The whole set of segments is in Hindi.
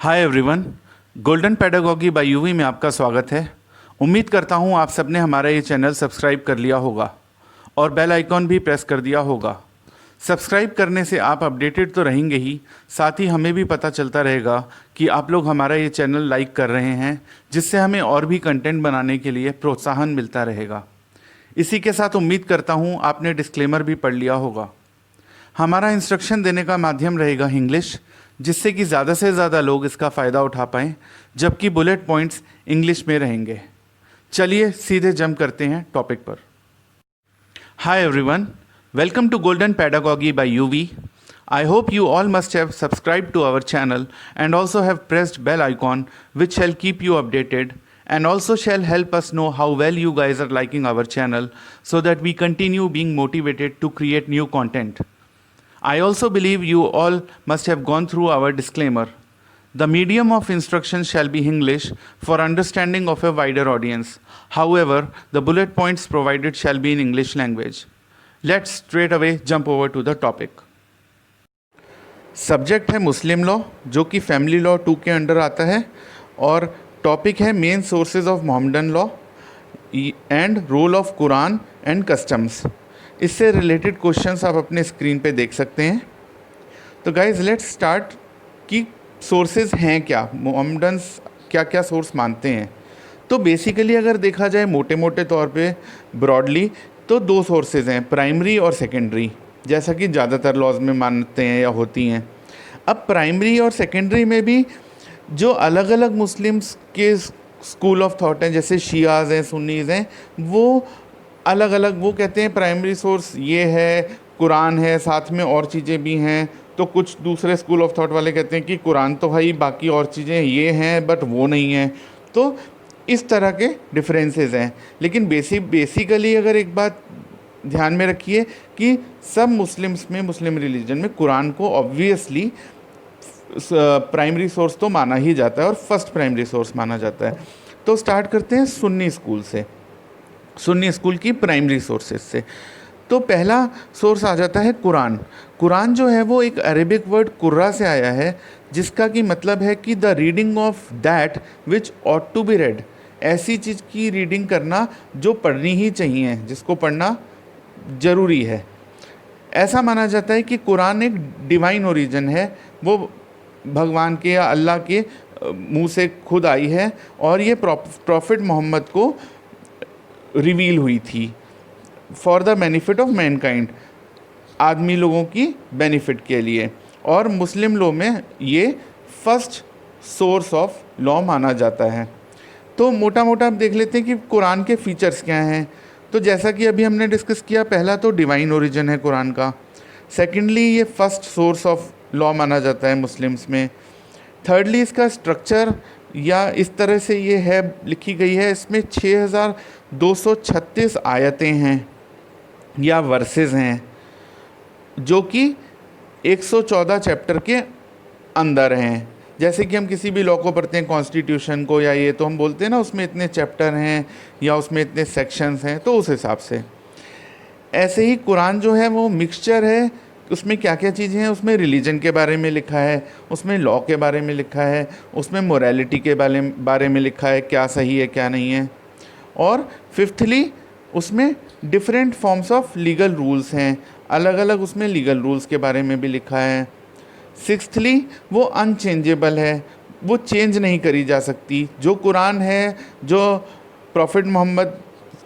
Hi everyone, golden pedagogy by UV में आपका स्वागत है। उम्मीद करता हूँ आप सबने हमारा ये चैनल सब्सक्राइब कर लिया होगा और बेल आइकॉन भी प्रेस कर दिया होगा। सब्सक्राइब करने से आप अपडेटेड तो रहेंगे ही, साथ ही हमें भी पता चलता रहेगा कि आप लोग हमारा ये चैनल लाइक कर रहे हैं, जिससे हमें और भी कंटेंट बनाने के लिए प्रोत्साहन मिलता रहेगा। इसी के साथ उम्मीद करता हूँ आपने डिस्क्लेमर भी पढ़ लिया होगा। हमारा इंस्ट्रक्शन देने का माध्यम रहेगा इंग्लिश, जिससे कि ज़्यादा से ज़्यादा लोग इसका फ़ायदा उठा पाएँ, जबकि बुलेट पॉइंट्स इंग्लिश में रहेंगे। चलिए सीधे जंप करते हैं टॉपिक पर। Hi everyone, welcome to golden pedagogy by UV. I hope you all must have subscribed to our channel and also have pressed bell icon, which shall keep you updated and also shall help us know how well you guys are liking our channel, so that we continue being motivated to create new content. I also believe you all must have gone through our disclaimer. The medium of instruction shall be English for understanding of a wider audience. However, the bullet points provided shall be in English language. Let's straight away jump over to the topic. Subject है मुस्लिम लॉ, जो कि फैमिली लॉ 2 के अंडर आता है, और टॉपिक है main sources of Mohammedan law and role of Quran and customs. इससे रिलेटेड क्वेश्चंस आप अपने स्क्रीन पे देख सकते हैं। तो गाइज लेट्स स्टार्ट कि सोर्सेज हैं क्या, मोहम्मदन्स क्या क्या सोर्स मानते हैं। तो बेसिकली अगर देखा जाए मोटे मोटे तौर पे ब्रॉडली, तो 2 सोर्सेज हैं, प्राइमरी और सेकेंडरी, जैसा कि ज़्यादातर लॉज में मानते हैं या होती हैं। अब प्राइमरी और सेकेंडरी में भी जो अलग अलग मुस्लिम्स के स्कूल ऑफ थॉट हैं, जैसे शियाज़ हैं, सुन्नीज़ हैं, वो अलग अलग वो कहते हैं प्राइमरी सोर्स ये है, कुरान है, साथ में और चीज़ें भी हैं। तो कुछ दूसरे स्कूल ऑफ थॉट वाले कहते हैं कि कुरान तो भाई, बाकी और चीज़ें ये हैं बट वो नहीं हैं। तो इस तरह के डिफरेंसेस हैं। लेकिन बेसिकली अगर एक बात ध्यान में रखिए कि सब मुस्लिम्स में, मुस्लिम रिलीजन में कुरान को ऑब्वियसली प्राइमरी सोर्स तो माना ही जाता है और फर्स्ट प्राइमरी सोर्स माना जाता है। तो स्टार्ट करते हैं सुन्नी स्कूल से, सुन्नी स्कूल की प्राइमरी सोर्सेज से। तो पहला सोर्स आ जाता है कुरान। कुरान जो है वो एक अरेबिक वर्ड कुर्रा से आया है, जिसका कि मतलब है कि the reading of that which ought to be read, ऐसी चीज़ की रीडिंग करना जो पढ़नी ही चाहिए, जिसको पढ़ना ज़रूरी है। ऐसा माना जाता है कि कुरान एक डिवाइन ओरिजिन है, वो भगवान के या अल्लाह के मुंह से खुद आई है, और ये प्रॉफिट मोहम्मद को रिवील हुई थी for the benefit of Mankind, आदमी लोगों की बेनिफिट के लिए। और मुस्लिम लॉ में ये फर्स्ट सोर्स ऑफ लॉ माना जाता है। तो मोटा मोटा आप देख लेते हैं कि कुरान के फीचर्स क्या हैं। तो जैसा कि अभी हमने डिस्कस किया, पहला तो डिवाइन ओरिजिन है कुरान का। सेकेंडली, ये फर्स्ट सोर्स ऑफ लॉ माना जाता है मुस्लिम्स में। थर्डली, इसका स्ट्रक्चर या इस तरह से ये है, लिखी गई है, इसमें 6236 आयतें हैं या वर्सेस हैं, जो कि 114 चैप्टर के अंदर हैं। जैसे कि हम किसी भी लॉ को पढ़ते हैं, कॉन्स्टिट्यूशन को या ये, तो हम बोलते हैं ना उसमें इतने चैप्टर हैं या उसमें इतने सेक्शंस हैं, तो उस हिसाब से। ऐसे ही कुरान जो है वो मिक्सचर है। उसमें क्या क्या चीज़ें हैं, उसमें रिलीजन के बारे में लिखा है, उसमें लॉ के बारे में लिखा है, उसमें मोरालिटी के बारे में लिखा है, क्या सही है क्या नहीं है। और फिफ्थली, उसमें different forms of legal rules हैं, अलग अलग उसमें लीगल रूल्स के बारे में भी लिखा है। सिक्स्थली, वो अनचेंजेबल है, वो चेंज नहीं करी जा सकती। जो कुरान है, जो प्रॉफिट मोहम्मद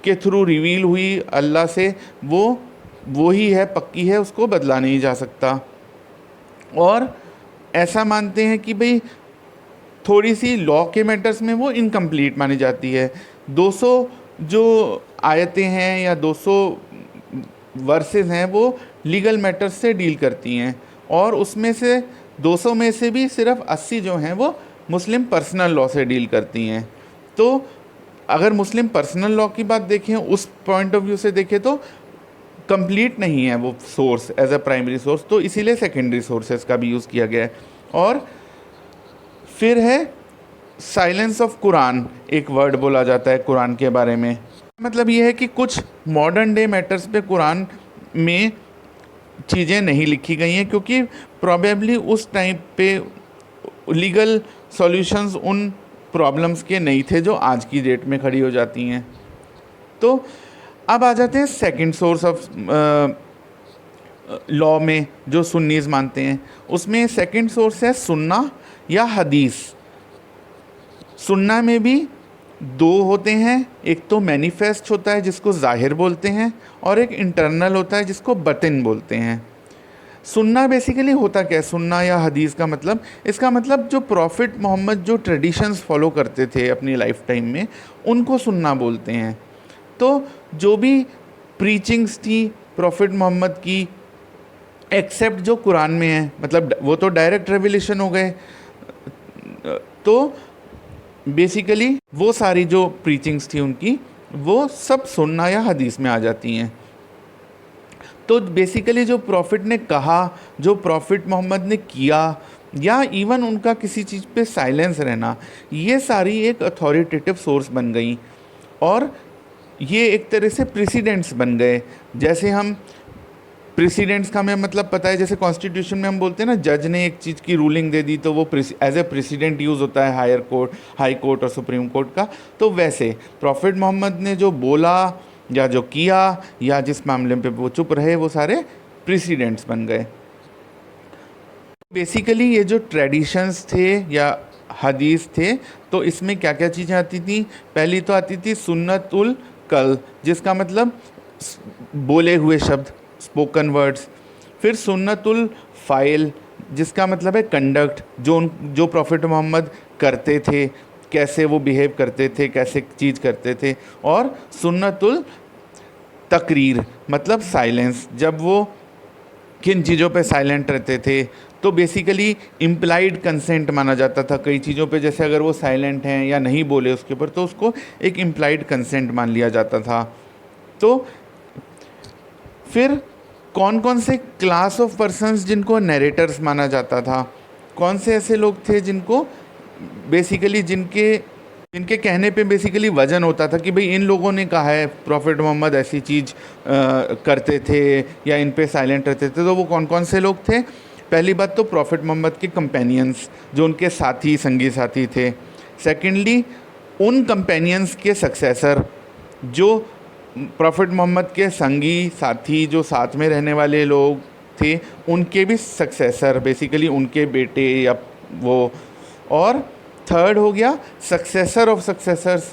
के थ्रू रिवील हुई अल्लाह से, वो ही है, पक्की है, उसको बदला नहीं जा सकता। और ऐसा मानते हैं कि भाई थोड़ी सी लॉ के मैटर्स में वो इनकम्प्लीट मानी जाती है। 200 जो आयतें हैं या 200 वर्सेस हैं, वो लीगल मैटर्स से डील करती हैं, और उसमें से 200 में से भी सिर्फ 80 जो हैं वो मुस्लिम पर्सनल लॉ से डील करती हैं। तो अगर मुस्लिम पर्सनल लॉ की बात देखें, उस पॉइंट ऑफ व्यू से देखें, तो कंप्लीट नहीं है वो source as a primary source, तो इसीलिए सेकेंडरी सोर्सेज का भी यूज़ किया गया है। और फिर है साइलेंस ऑफ कुरान, एक वर्ड बोला जाता है कुरान के बारे में। मतलब ये है कि कुछ मॉडर्न डे मैटर्स पे कुरान में चीज़ें नहीं लिखी गई हैं, क्योंकि प्रॉबेबली उस टाइम पे लीगल सॉल्यूशंस उन प्रॉब्लम्स के नहीं थे जो आज की डेट में खड़ी हो जाती हैं। तो अब आ जाते हैं सेकंड सोर्स ऑफ लॉ में जो सुन्नीज़ मानते हैं। उसमें सेकंड सोर्स है सुन्ना या हदीस। सुन्ना में भी दो होते हैं, एक तो मैनिफेस्ट होता है जिसको ज़ाहिर बोलते हैं, और एक इंटरनल होता है जिसको बतिन बोलते हैं। सुन्ना बेसिकली होता क्या है, सुन्ना या हदीस का मतलब, इसका मतलब जो प्रॉफिट मोहम्मद जो ट्रेडिशंस फॉलो करते थे अपनी लाइफ टाइम में, उनको सुन्ना बोलते हैं। तो जो भी प्रीचिंग्स थी प्रॉफिट मोहम्मद की, एक्सेप्ट जो कुरान में है, मतलब वो तो डायरेक्ट रेवलेशन हो गए, तो बेसिकली वो सारी जो प्रीचिंग्स थी उनकी, वो सब सुन्ना या हदीस में आ जाती हैं। तो बेसिकली जो प्रॉफिट ने कहा, जो प्रॉफिट मोहम्मद ने किया, या इवन उनका किसी चीज़ पे साइलेंस रहना, ये सारी एक अथॉरिटेटिव सोर्स बन गई, और ये एक तरह से प्रेसिडेंट्स बन गए। जैसे हम प्रेसिडेंट्स का हमें मतलब पता है, जैसे कॉन्स्टिट्यूशन में हम बोलते हैं ना, जज ने एक चीज़ की रूलिंग दे दी तो वो एज ए प्रेसिडेंट यूज़ होता है हाई कोर्ट और सुप्रीम कोर्ट का। तो वैसे प्रॉफिट मोहम्मद ने जो बोला या जो किया या जिस मामले पे वो चुप रहे, वो सारे प्रेसिडेंट्स बन गए। बेसिकली ये जो ट्रेडिशंस थे या हदीस थे, तो इसमें क्या क्या चीज़ें आती थी। पहली तो आती थी सुन्नतुल कल, जिसका मतलब बोले हुए शब्द, स्पोकन वर्ड्स। फिर सुन्नतुल फ़ाइल, जिसका मतलब है कंडक्ट, जो प्रॉफिट मोहम्मद करते थे, कैसे वो बिहेव करते थे, कैसे चीज़ करते थे। और सुन्नतुल तकरीर, मतलब साइलेंस, जब वो किन चीज़ों पे साइलेंट रहते थे। तो बेसिकली इम्प्लाइड कंसेंट माना जाता था कई चीज़ों पे, जैसे अगर वो साइलेंट हैं या नहीं बोले उसके ऊपर, तो उसको एक इम्प्लाइड कंसेंट मान लिया जाता था। तो फिर कौन कौन से क्लास ऑफ पर्सन्स जिनको नैरेटर्स माना जाता था, कौन से ऐसे लोग थे जिनको बेसिकली जिनके कहने पे बेसिकली वजन होता था कि भाई इन लोगों ने कहा है प्रॉफिट मोहम्मद ऐसी चीज़ करते थे या इन पे साइलेंट रहते थे। तो वो कौन कौन से लोग थे। पहली बात तो प्रॉफिट मोहम्मद के कंपेनियंस, जो उनके साथी संगी साथी थे। सेकेंडली उन कंपेनियंस के सक्सेसर, जो प्रॉफिट मोहम्मद के संगी साथी जो साथ में रहने वाले लोग थे, उनके भी सक्सेसर, बेसिकली उनके बेटे या वो। और थर्ड हो गया सक्सेसर ऑफ सक्सेसर्स,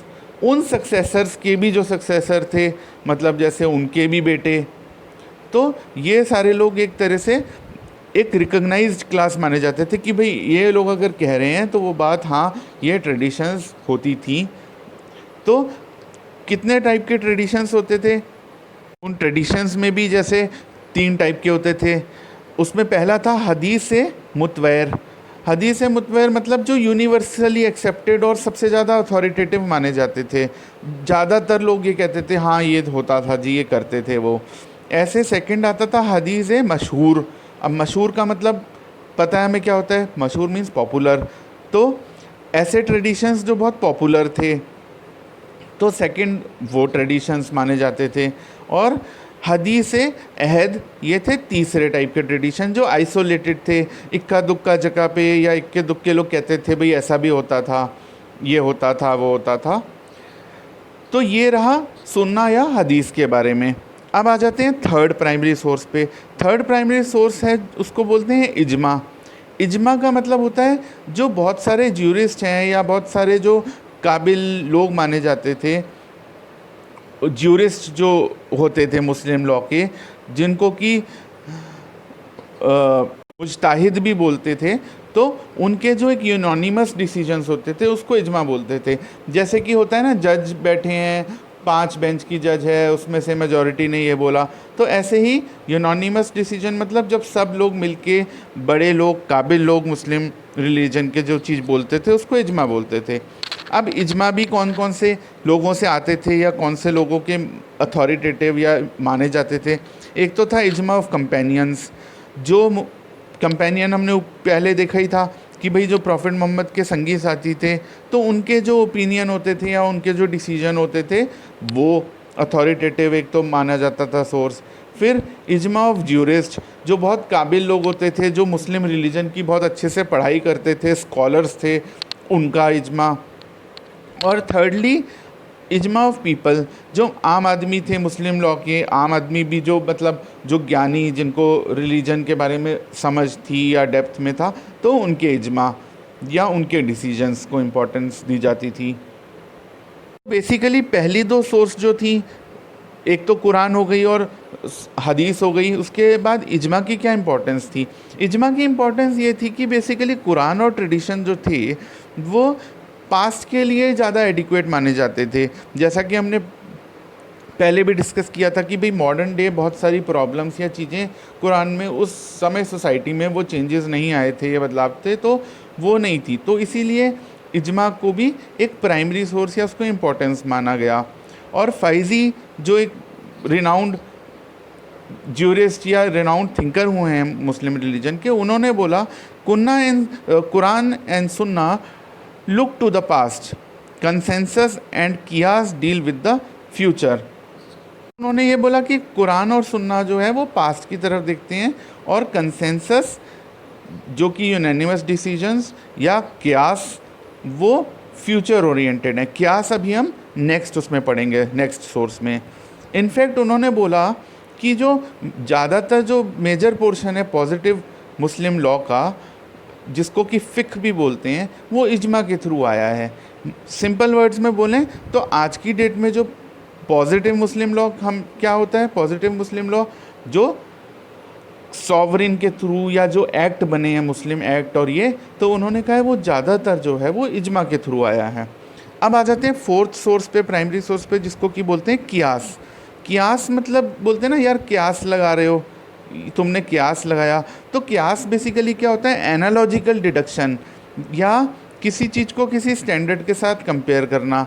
उन सक्सेसर्स के भी जो सक्सेसर थे, मतलब जैसे उनके भी बेटे। तो ये सारे लोग एक तरह से एक रिकॉग्नाइज्ड क्लास माने जाते थे कि भाई ये लोग अगर कह रहे हैं तो वो बात, हाँ ये ट्रेडिशंस होती थी। तो कितने टाइप के ट्रेडिशंस होते थे, उन ट्रेडिशंस में भी जैसे 3 टाइप के होते थे। उसमें पहला था हदीस से मुतवैर। हदीस से मुतवैर मतलब जो यूनिवर्सली एक्सेप्टेड और सबसे ज़्यादा अथॉरिटेटिव माने जाते थे। ज़्यादातर लोग ये कहते थे हाँ ये होता था जी, ये करते थे वो। ऐसे सेकंड आता था हदीस मशहूर। अब मशहूर का मतलब पता है हमें क्या होता है, मशहूर मीन्स पॉपुलर। तो ऐसे ट्रेडिशंस जो बहुत पॉपुलर थे, तो सेकंड वो ट्रेडिशंस माने जाते थे। और हदीस अहद, ये थे तीसरे टाइप के ट्रेडिशन जो आइसोलेटेड थे, इक्का दुक्का जगह पे या इक्के दुक्के लोग कहते थे भाई ऐसा भी होता था, ये होता था, वो होता था। तो ये रहा सुन्ना या हदीस के बारे में। अब आ जाते हैं थर्ड प्राइमरी सोर्स पे। थर्ड प्राइमरी सोर्स है, उसको बोलते हैं इजमा। इजमा का मतलब होता है जो बहुत सारे ज्यूरिस्ट हैं या बहुत सारे जो काबिल लोग माने जाते थे, ज्यूरिस्ट जो होते थे मुस्लिम लॉ के, जिनको कि मुजताहिद भी बोलते थे, तो उनके जो एक यूनानिमस डिसीजंस होते थे उसको इजमा बोलते थे। जैसे कि होता है ना, जज बैठे हैं, 5 बेंच की जज है, उसमें से मेजॉरिटी ने ये बोला, तो ऐसे ही यूनानिमस डिसीजन मतलब जब सब लोग मिलके, बड़े लोग, काबिल लोग मुस्लिम रिलीजन के जो चीज़ बोलते थे उसको इजमा बोलते थे। अब इजमा भी कौन कौन से लोगों से आते थे या कौन से लोगों के अथॉरिटेटिव या माने जाते थे। एक तो था इजमा ऑफ कंपेनियंस। जो कंपेनियन हमने पहले देखा ही था कि भाई जो प्रॉफिट मोहम्मद के संगी साथी थे, तो उनके जो ओपिनियन होते थे या उनके जो डिसीजन होते थे वो अथॉरिटेटिव एक तो माना जाता था सोर्स। फिर इजमा ऑफ ज्यूरिस्ट, जो बहुत काबिल लोग होते थे, जो मुस्लिम रिलीजन की बहुत अच्छे से पढ़ाई करते थे, स्कॉलर्स थे, उनका इज्मा। और थर्डली इज्मा ऑफ पीपल, जो आम आदमी थे मुस्लिम लॉ के, आम आदमी भी जो मतलब जो ज्ञानी जिनको रिलीजन के बारे में समझ थी या डेप्थ में था, तो उनके इज्मा या उनके डिसीजंस को इम्पोर्टेंस दी जाती थी। बेसिकली पहली दो सोर्स जो थी, एक तो कुरान हो गई और हदीस हो गई, उसके बाद इज्मा की क्या इम्पोर्टेंस थी? इज्मा की इम्पोर्टेंस ये थी कि बेसिकली कुरान और ट्रेडिशन जो थे वो पास्ट के लिए ज़्यादा एडिक्वेट माने जाते थे। जैसा कि हमने पहले भी डिस्कस किया था कि भाई मॉडर्न डे बहुत सारी प्रॉब्लम्स या चीज़ें कुरान में उस समय सोसाइटी में वो चेंजेस नहीं आए थे या बदलाव थे, तो वो नहीं थी, तो इसीलिए इज्मा को भी एक प्राइमरी सोर्स या उसको इम्पोर्टेंस माना गया। और फाइजी जो एक रिनाउंड ज्यूरिस्ट या रिनाउंड थिंकर हुए हैं मुस्लिम रिलीजन के, उन्होंने बोला Quran and Sunnah look to the past, consensus and qiyas deal with the future. उन्होंने ये बोला कि कुरान और सुन्ना जो है वो पास्ट की तरफ देखते हैं, और कंसेंसस जो कि यूनानिमस डिसीजंस या कियास वो फ्यूचर ओरिएंटेड है। कियास अभी हम नेक्स्ट उसमें पढ़ेंगे, नेक्स्ट सोर्स में। इनफैक्ट उन्होंने बोला कि जो ज़्यादातर जो मेजर पोर्शन है पॉजिटिव मुस्लिम लॉ का, जिसको कि फ़िक्ह भी बोलते हैं, वो इज्मा के थ्रू आया है। सिंपल वर्ड्स में बोलें तो आज की डेट में जो पॉजिटिव मुस्लिम लॉ हम क्या होता है, पॉजिटिव मुस्लिम लॉ जो सॉवरिन के थ्रू या जो एक्ट बने हैं मुस्लिम एक्ट और ये, तो उन्होंने कहा है वो ज़्यादातर जो है वो इज्मा के थ्रू आया है। अब आ जाते हैं फोर्थ सोर्स पे, प्राइमरी सोर्स पे, जिसको कि बोलते हैं कियास। कियास मतलब बोलते हैं ना यार कियास लगा रहे हो, तुमने कियास लगाया। तो कियास बेसिकली क्या होता है? एनालॉजिकल डिडक्शन, या किसी चीज़ को किसी स्टैंडर्ड के साथ कंपेयर करना।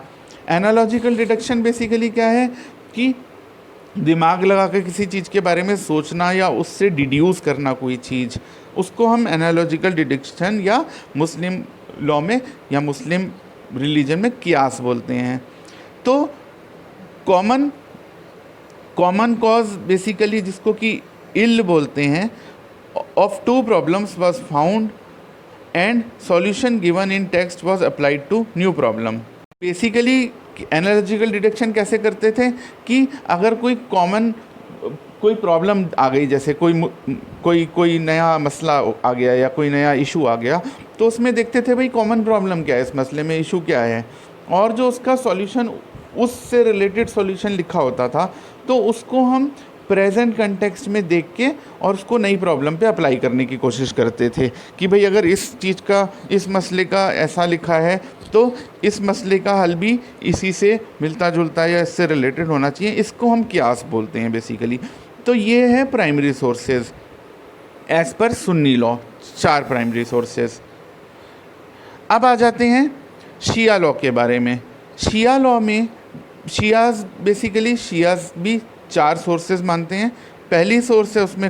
एनालॉजिकल डिडक्शन बेसिकली क्या है कि दिमाग लगा के किसी चीज़ के बारे में सोचना या उससे डिड्यूस करना कोई चीज़, उसको हम एनालॉजिकल डिडक्शन या मुस्लिम लॉ में या मुस्लिम रिलीजन में कियास बोलते हैं। तो कॉमन कॉज बेसिकली जिसको कि इल बोलते हैं, of to problems was found and solution given in text was applied to new problem. Basically analogical deduction कैसे करते थे कि अगर कोई प्रॉब्लम आ गई, जैसे कोई नया मसला आ गया या कोई नया इशू आ गया, तो उसमें देखते थे भाई कॉमन प्रॉब्लम क्या है इस मसले में, इशू क्या है, और जो उसका सॉल्यूशन, उससे रिलेटेड सॉल्यूशन लिखा होता था, तो उसको हम प्रेजेंट कंटेक्स्ट में देख के और उसको नई प्रॉब्लम पे अप्लाई करने की कोशिश करते थे कि भाई अगर इस चीज़ का, इस मसले का ऐसा लिखा है तो इस मसले का हल भी इसी से मिलता जुलता या इससे रिलेटेड होना चाहिए। इसको हम कियास बोलते हैं बेसिकली। तो ये है primary sources as per Sunni law, 4 primary sources. अब आ जाते हैं शिया लॉ के बारे में। शिया लॉ में शियाज भी 4 सोर्सेज मानते हैं। पहली सोर्स है उसमें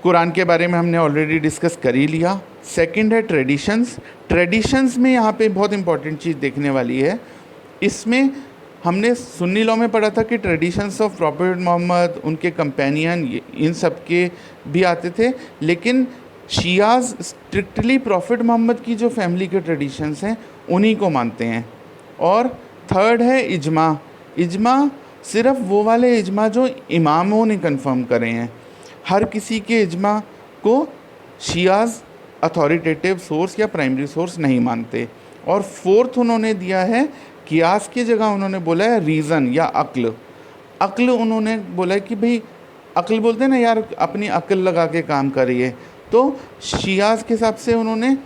कुरान के बारे में हमने ऑलरेडी डिस्कस कर ही लिया। सेकंड है ट्रेडिशंस में यहाँ पे बहुत इंपॉर्टेंट चीज़ देखने वाली है। इसमें हमने सुन्नी लॉ में पढ़ा था कि ट्रेडिशंस ऑफ प्रॉफेट मोहम्मद, उनके कंपेनियन, इन सब के भी आते थे, लेकिन शियाज स्ट्रिक्टली प्रॉफेट मोहम्मद की जो फैमिली के ट्रेडिशंस हैं उन्हीं को मानते हैं। और थर्ड है इज्मा सिर्फ वो वाले इज्मा जो इमामों ने कंफर्म करे हैं। हर किसी के इज्मा को शियाज अथॉरिटेटिव सोर्स या प्राइमरी सोर्स नहीं मानते। और फोर्थ उन्होंने दिया है कियास की जगह उन्होंने बोला है रीज़न या अक्ल उन्होंने बोला है कि भाई अक्ल बोलते हैं ना यार, अपनी अक्ल लगा के काम करिए। तो शियाज के हिसाब से उन्होंने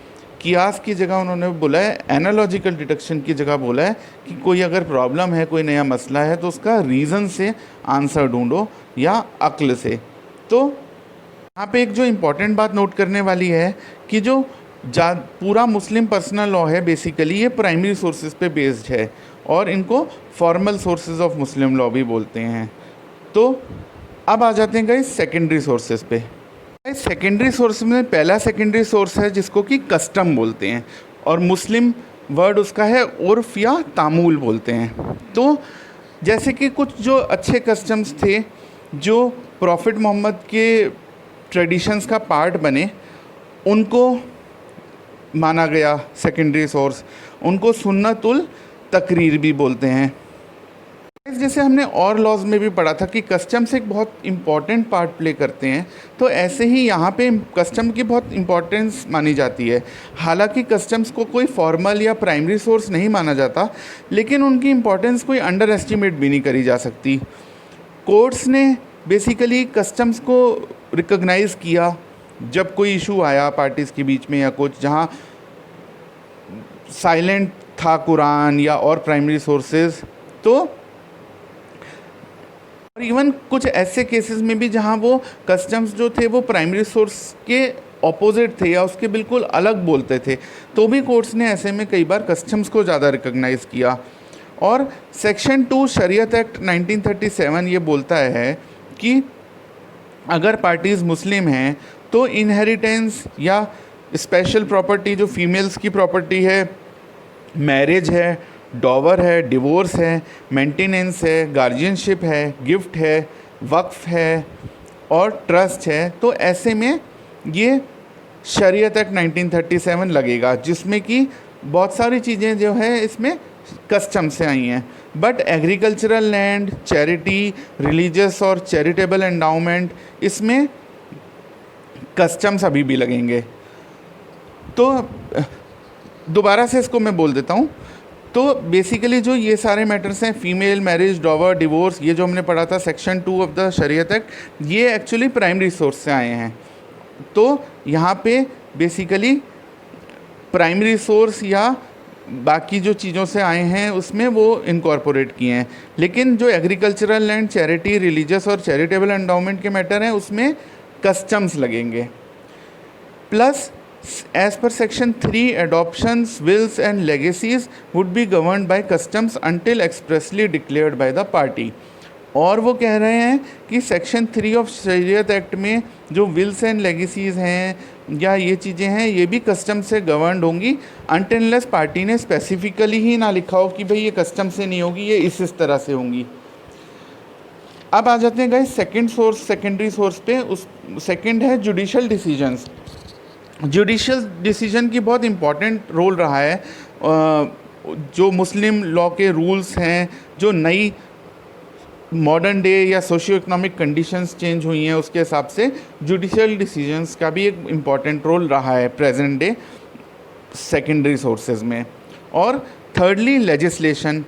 कियास की जगह उन्होंने बोला है, एनालॉजिकल डिडक्शन की जगह बोला है कि कोई अगर प्रॉब्लम है, कोई नया मसला है, तो उसका रीज़न से आंसर ढूंढो या अक्ल से। तो यहाँ पे एक जो इम्पॉर्टेंट बात नोट करने वाली है कि जो पूरा मुस्लिम पर्सनल लॉ है बेसिकली ये प्राइमरी सोर्सेज पे बेस्ड है, और इनको formal sources of Muslim law भी बोलते हैं। तो अब आ जाते हैं गाइस सेकेंडरी सोर्सेज पे। सेकेंडरी सोर्स में पहला सेकेंडरी सोर्स है जिसको कि कस्टम बोलते हैं, और मुस्लिम वर्ड उसका है उर्फ या तामूल बोलते हैं। तो जैसे कि कुछ जो अच्छे कस्टम्स थे जो प्रॉफिट मोहम्मद के ट्रेडिशंस का पार्ट बने, उनको माना गया सेकेंडरी सोर्स, उनको सुन्नतुल तकरीर भी बोलते हैं। जैसे हमने और लॉज में भी पढ़ा था कि कस्टम्स एक बहुत इम्पॉर्टेंट पार्ट प्ले करते हैं, तो ऐसे ही यहाँ पे कस्टम की बहुत इम्पोर्टेंस मानी जाती है। हालांकि कस्टम्स को कोई फॉर्मल या प्राइमरी सोर्स नहीं माना जाता, लेकिन उनकी इम्पोर्टेंस कोई अंडर एस्टिमेट भी नहीं करी जा सकती। कोर्ट्स ने बेसिकली कस्टम्स को रिकॉग्नाइज़ किया जब कोई इशू आया पार्टीज़ के बीच में या कुछ, जहाँ साइलेंट था कुरान या और प्राइमरी सोर्सेज, तो और इवन कुछ ऐसे केसेस में भी जहाँ वो कस्टम्स जो थे वो प्राइमरी सोर्स के ऑपोजिट थे या उसके बिल्कुल अलग बोलते थे, तो भी कोर्ट्स ने ऐसे में कई बार कस्टम्स को ज़्यादा रिकॉग्नाइज़ किया। और सेक्शन 2 शरीयत एक्ट 1937 ये बोलता है कि अगर पार्टीज़ मुस्लिम हैं तो इनहेरिटेंस या स्पेशल प्रॉपर्टी जो फीमेल्स की प्रॉपर्टी है, मैरिज है, डॉवर है, डिवोर्स है, मेंटेनेंस है, गार्जियनशिप है, गिफ्ट है, वक्फ है और ट्रस्ट है, तो ऐसे में ये शरीयत एक्ट 1937 लगेगा, जिसमें कि बहुत सारी चीज़ें जो है इसमें कस्टम से आई हैं। But agricultural land, charity, religious और चैरिटेबल एंडाउमेंट, इसमें कस्टम्स अभी भी लगेंगे। तो दोबारा से इसको मैं बोल देता हूँ। तो बेसिकली जो ये सारे मैटर्स हैं, फीमेल, मैरिज, डॉवर, डिवोर्स, ये जो हमने पढ़ा था सेक्शन 2 ऑफ द शरीयत एक्ट, ये एक्चुअली प्राइमरी सोर्स से आए हैं। तो यहाँ पे बेसिकली प्राइमरी सोर्स या बाकी जो चीज़ों से आए हैं उसमें वो इनकॉर्पोरेट किए हैं, लेकिन जो एग्रीकल्चरल लैंड, चैरिटी, रिलीजियस और चैरिटेबल एंडाउमेंट के मैटर हैं उसमें कस्टम्स लगेंगे। Plus as per section 3 adoptions, wills and legacies would be governed by customs until expressly declared by the party। और वो कह रहे हैं कि सेक्शन 3 ऑफ शरीयत एक्ट में जो विल्स एंड लेगेसीज हैं या ये चीज़ें हैं ये भी कस्टम से गवर्नड होंगी, अनटिल अनलेस पार्टी ने स्पेसिफिकली ही ना लिखा हो कि भाई ये कस्टम से नहीं होगी, ये इस तरह से होंगी। अब आ जाते हैं guys second source, secondary source पे। उस सेकंड है जुडिशल डिसीजंस। जुडिशल डिसीजन की बहुत इम्पॉर्टेंट रोल रहा है। जो मुस्लिम लॉ के रूल्स हैं, जो नई मॉडर्न डे या सोशियो इकोनॉमिक कंडीशंस चेंज हुई हैं उसके हिसाब से जुडिशल डिसीजंस का भी एक इम्पॉर्टेंट रोल रहा है प्रेजेंट डे सेकेंडरी सोर्सेज में। और थर्डली लेजिस्लेशन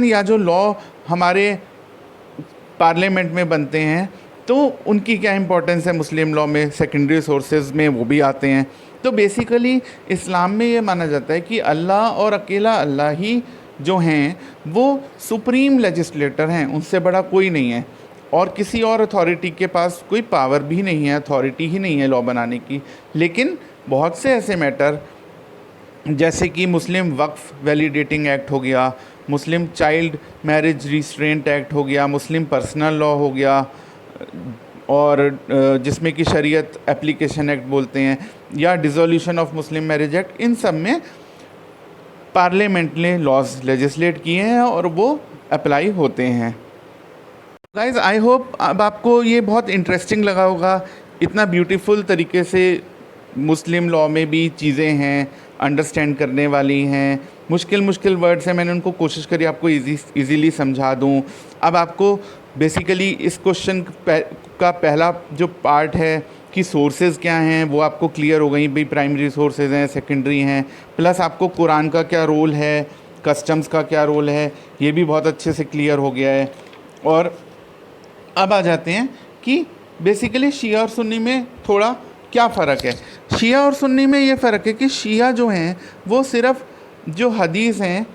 या जो लॉ हमारे पार्लियामेंट में बनते हैं तो उनकी क्या इंपॉर्टेंस है मुस्लिम लॉ में, सेकेंडरी सोर्सेज में वो भी आते हैं। तो बेसिकली इस्लाम में ये माना जाता है कि अल्लाह और अकेला अल्लाह ही जो हैं वो सुप्रीम लेजिस्लेटर हैं, उनसे बड़ा कोई नहीं है और किसी और अथॉरिटी के पास कोई पावर भी नहीं है, अथॉरिटी ही नहीं है लॉ बनाने की। लेकिन बहुत से ऐसे मैटर जैसे कि मुस्लिम वक्फ वैलिडेटिंग एक्ट हो गया, मुस्लिम चाइल्ड मैरिज रिस्ट्रेंट एक्ट हो गया, मुस्लिम पर्सनल लॉ हो गया और जिसमें कि शरीयत एप्लीकेशन एक्ट बोलते हैं, या dissolution of Muslim marriage act, इन सब में पार्लियामेंट ने लॉज लेजिस्लेट किए हैं और वो अप्लाई होते हैं। गाइस आई होप अब आपको ये बहुत इंटरेस्टिंग लगा होगा। इतना ब्यूटीफुल तरीके से मुस्लिम लॉ में भी चीज़ें हैं, अंडरस्टैंड करने वाली हैं। मुश्किल वर्ड्स हैं, मैंने उनको कोशिश करी आपको इजीली समझा दूं। अब आपको बेसिकली इस क्वेश्चन का पहला जो पार्ट है कि सोर्सेज क्या हैं वो आपको क्लियर हो गई, भाई प्राइमरी सोर्सेज हैं, सेकेंडरी हैं, प्लस आपको कुरान का क्या रोल है, कस्टम्स का क्या रोल है, ये भी बहुत अच्छे से क्लियर हो गया है। और अब आ जाते हैं कि बेसिकली शिया और सुन्नी में थोड़ा क्या फ़र्क है। शिया और सुन्नी में ये फ़र्क है कि शिया जो हैं वो सिर्फ़ जो हदीस हैं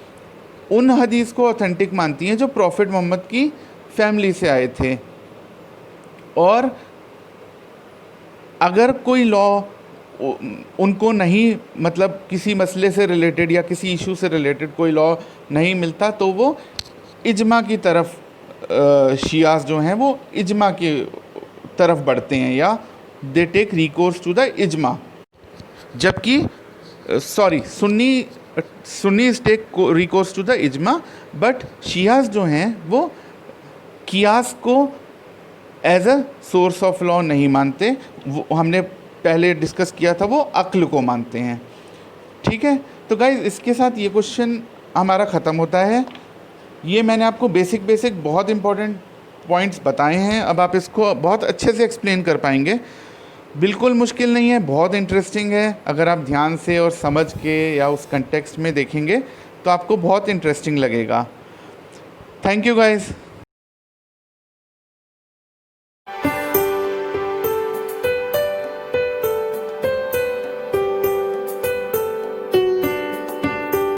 उन हदीस को ऑथेंटिक मानती हैं जो प्रॉफिट मोहम्मद की फैमिली से आए थे, और अगर कोई लॉ उनको नहीं, मतलब किसी मसले से रिलेटेड या किसी इशू से रिलेटेड कोई लॉ नहीं मिलता तो वो इजमा की तरफ शियास जो हैं वो इजमा की तरफ बढ़ते हैं या they take recourse to the ijma, जबकि Sunni take recourse to the ijma, but Shias जो हैं वो कियास को as a source of law नहीं मानते। वो हमने पहले डिस्कस किया था वो अक्ल को मानते हैं। ठीक है, तो गाइज इसके साथ ये क्वेश्चन हमारा ख़त्म होता है। ये मैंने आपको बेसिक बहुत इंपॉर्टेंट पॉइंट्स बताए हैं, अब आप इसको बहुत अच्छे से एक्सप्लेन कर पाएंगे। बिल्कुल मुश्किल नहीं है, बहुत इंटरेस्टिंग है। अगर आप ध्यान से और समझ के या उस कंटेक्स्ट में देखेंगे तो आपको बहुत इंटरेस्टिंग लगेगा। Thank you guys.